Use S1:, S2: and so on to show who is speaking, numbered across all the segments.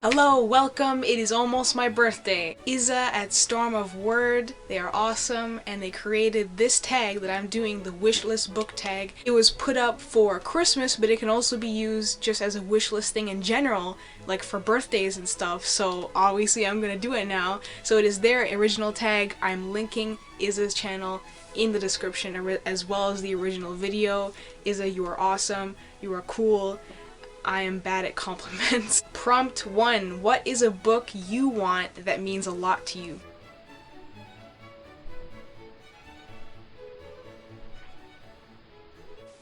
S1: Hello, welcome, it is almost my birthday. Iza at Storm of Word, they are awesome, and they created this tag that I'm doing, the Wishlist Book Tag. It was put up for Christmas, but it can also be used just as a wishlist thing in general, like for birthdays and stuff, so obviously I'm gonna do it now. So it is their original tag. I'm linking Iza's channel in the description as well as the original video. Iza, you are awesome, you are cool. I am bad at compliments. Prompt 1. What is a book you want that means a lot to you?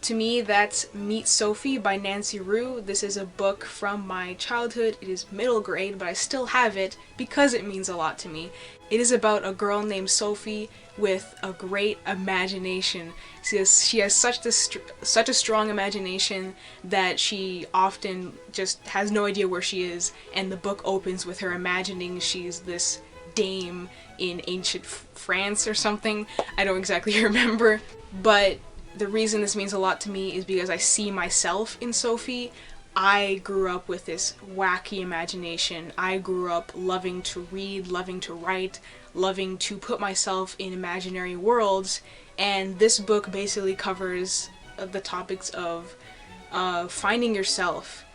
S1: To me, that's Meet Sophie by Nancy Rue. This is a book from my childhood. It is middle grade, but I still have it because it means a lot to me. It is about a girl named Sophie with a great imagination. She has such a strong imagination that she often just has no idea where she is, and the book opens with her imagining she's this dame in ancient France or something. I don't exactly remember, but the reason this means a lot to me is because I see myself in Sophie. I grew up with this wacky imagination. I grew up loving to read, loving to write, loving to put myself in imaginary worlds, and this book basically covers the topics of finding yourself,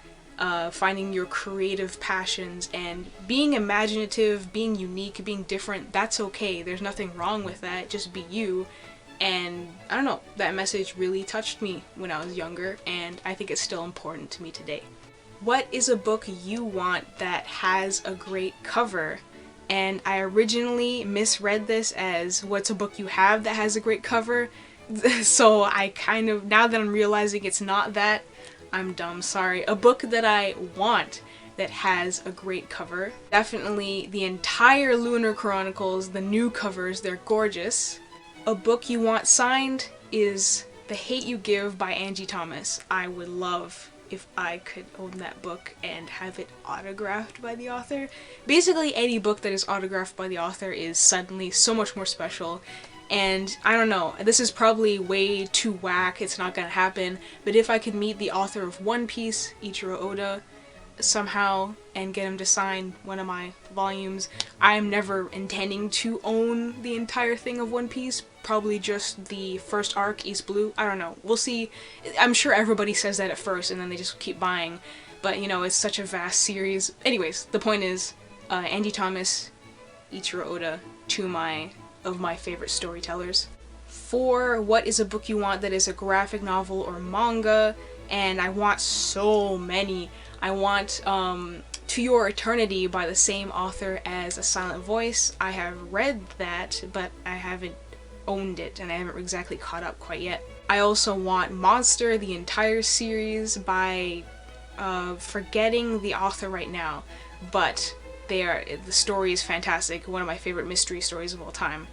S1: finding your creative passions, and being imaginative, being unique, being different. That's okay. There's nothing wrong with that. Just be you. And I don't know, that message really touched me when I was younger, and I think it's still important to me today. What is a book you want that has a great cover? And I originally misread this as what's a book you have that has a great cover. So now that I'm realizing it's not that, I'm dumb, sorry. A book that I want that has a great cover. Definitely the entire Lunar Chronicles, the new covers, they're gorgeous. A book you want signed is The Hate You Give by Angie Thomas. I would love if I could own that book and have it autographed by the author. Basically, any book that is autographed by the author is suddenly so much more special. And I don't know, this is probably way too whack, it's not gonna happen, but if I could meet the author of One Piece, Ichiro Oda, somehow and get him to sign one of my volumes. I am never intending to own the entire thing of One Piece, probably just the first arc, East Blue. I don't know, we'll see. I'm sure everybody says that at first and then they just keep buying, but you know, it's such a vast series. Anyways, the point is, Angie Thomas, Ichiro Oda, two of my favorite storytellers. 4. What is a book you want that is a graphic novel or manga? And I want so many. I want To Your Eternity by the same author as A Silent Voice. I have read that, but I haven't owned it, and I haven't exactly caught up quite yet. I also want Monster, the entire series, by forgetting the author right now, but the story is fantastic, one of my favorite mystery stories of all time.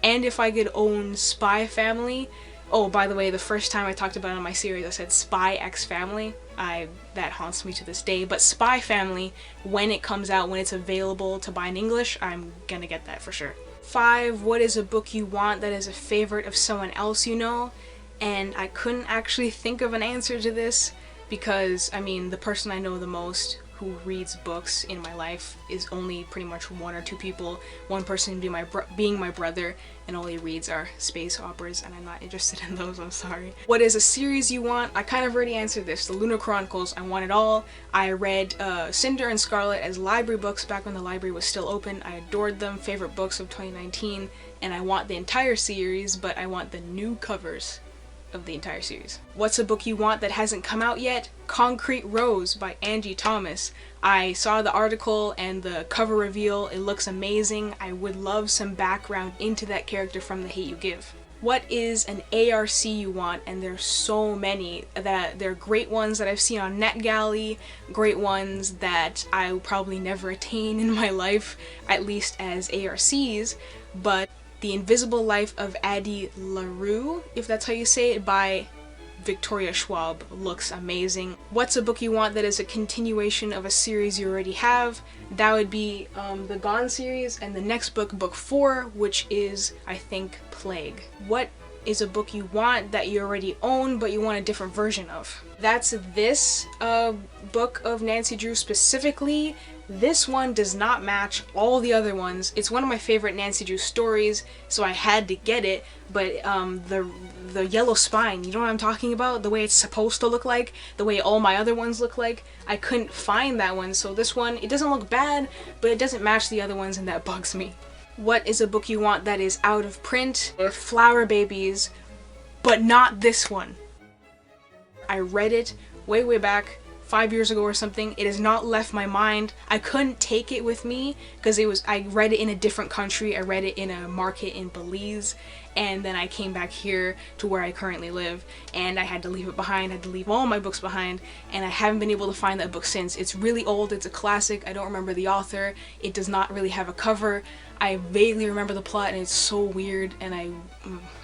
S1: And if I could own Spy Family. Oh, by the way, the first time I talked about it in my series, I said Spy X Family. That haunts me to this day. But Spy Family, when it comes out, when it's available to buy in English, I'm gonna get that for sure. 5. What is a book you want that is a favorite of someone else you know? And I couldn't actually think of an answer to this because, I mean, the person I know the most who reads books in my life is only pretty much one or two people. One person being my brother, and all he reads are space operas, and I'm not interested in those, I'm sorry. What is a series you want? I kind of already answered this. The Lunar Chronicles, I want it all. I read Cinder and Scarlet as library books back when the library was still open. I adored them, favorite books of 2019, and I want the entire series, but I want the new covers of the entire series. What's a book you want that hasn't come out yet? Concrete Rose by Angie Thomas. I saw the article and the cover reveal. It looks amazing. I would love some background into that character from The Hate You Give. What is an ARC you want? And there's so many. They're great ones that I've seen on NetGalley, great ones that I will probably never attain in my life, at least as ARCs, but The Invisible Life of Addie LaRue, if that's how you say it, by Victoria Schwab, looks amazing. What's a book you want that is a continuation of a series you already have? That would be the Gone series, and the next book, book 4, which is, I think, Plague. What is a book you want that you already own but you want a different version of? That's this book of Nancy Drew specifically, This one does not match all the other ones. It's one of my favorite Nancy Drew stories, so I had to get it, but the yellow spine, you know what I'm talking about? The way it's supposed to look like, the way all my other ones look like, I couldn't find that one, so this one, it doesn't look bad, but it doesn't match the other ones, and that bugs me. What is a book you want that is out of print? Flower Babies, but not this one. I read it way back, 5 years ago or something. It has not left my mind. I couldn't take it with me because I read it in a different country. I read it in a market in Belize, and then I came back here to where I currently live, and I had to leave it behind. I had to leave all my books behind, and I haven't been able to find that book since. It's really old. It's a classic. I don't remember the author. It does not really have a cover. I vaguely remember the plot, and it's so weird, and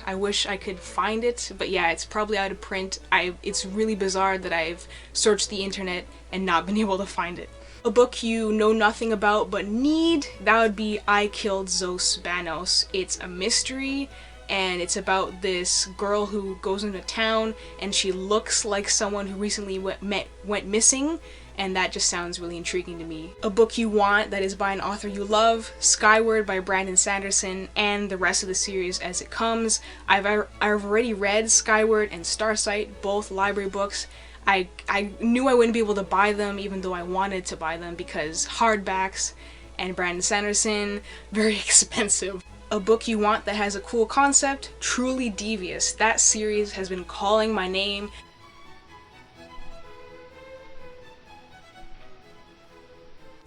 S1: I wish I could find it, but yeah, it's probably out of print. It's really bizarre that I've searched the internet and not been able to find it. A book you know nothing about but need, that would be I Killed Zos Banos. It's a mystery, and it's about this girl who goes into town, and she looks like someone who recently went missing, and that just sounds really intriguing to me. A book you want that is by an author you love, Skyward by Brandon Sanderson, and the rest of the series as it comes. I've already read Skyward and Starsight, both library books. I knew I wouldn't be able to buy them even though I wanted to buy them because hardbacks and Brandon Sanderson, very expensive. A book you want that has a cool concept, Truly Devious. That series has been calling my name.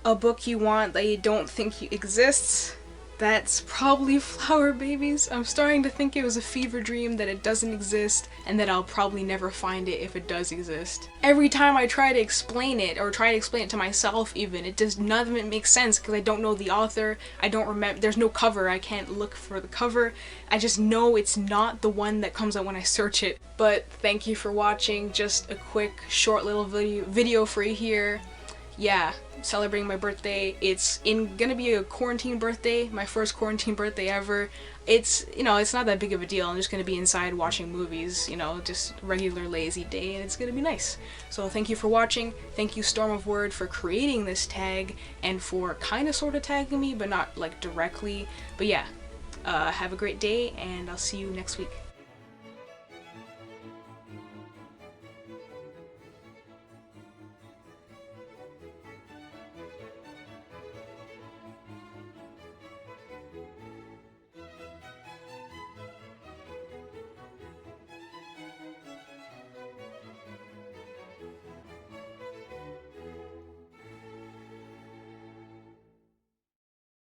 S1: A book you want that you don't think exists, that's probably Flower Babies. I'm starting to think it was a fever dream, that it doesn't exist, and that I'll probably never find it if it does exist. Every time I try to explain it, or try to explain it to myself even, none of it makes sense because I don't know the author, I don't remember, there's no cover, I can't look for the cover, I just know it's not the one that comes out when I search it. But thank you for watching, just a quick short little video for you here. Yeah, celebrating my birthday. It's gonna be a quarantine birthday, my first quarantine birthday ever. It's not that big of a deal. I'm just gonna be inside watching movies, just regular lazy day, and it's gonna be nice. So thank you for watching. Thank you Storm of Word for creating this tag and for kind of sort of tagging me, but not like directly. But yeah, have a great day, and I'll see you next week.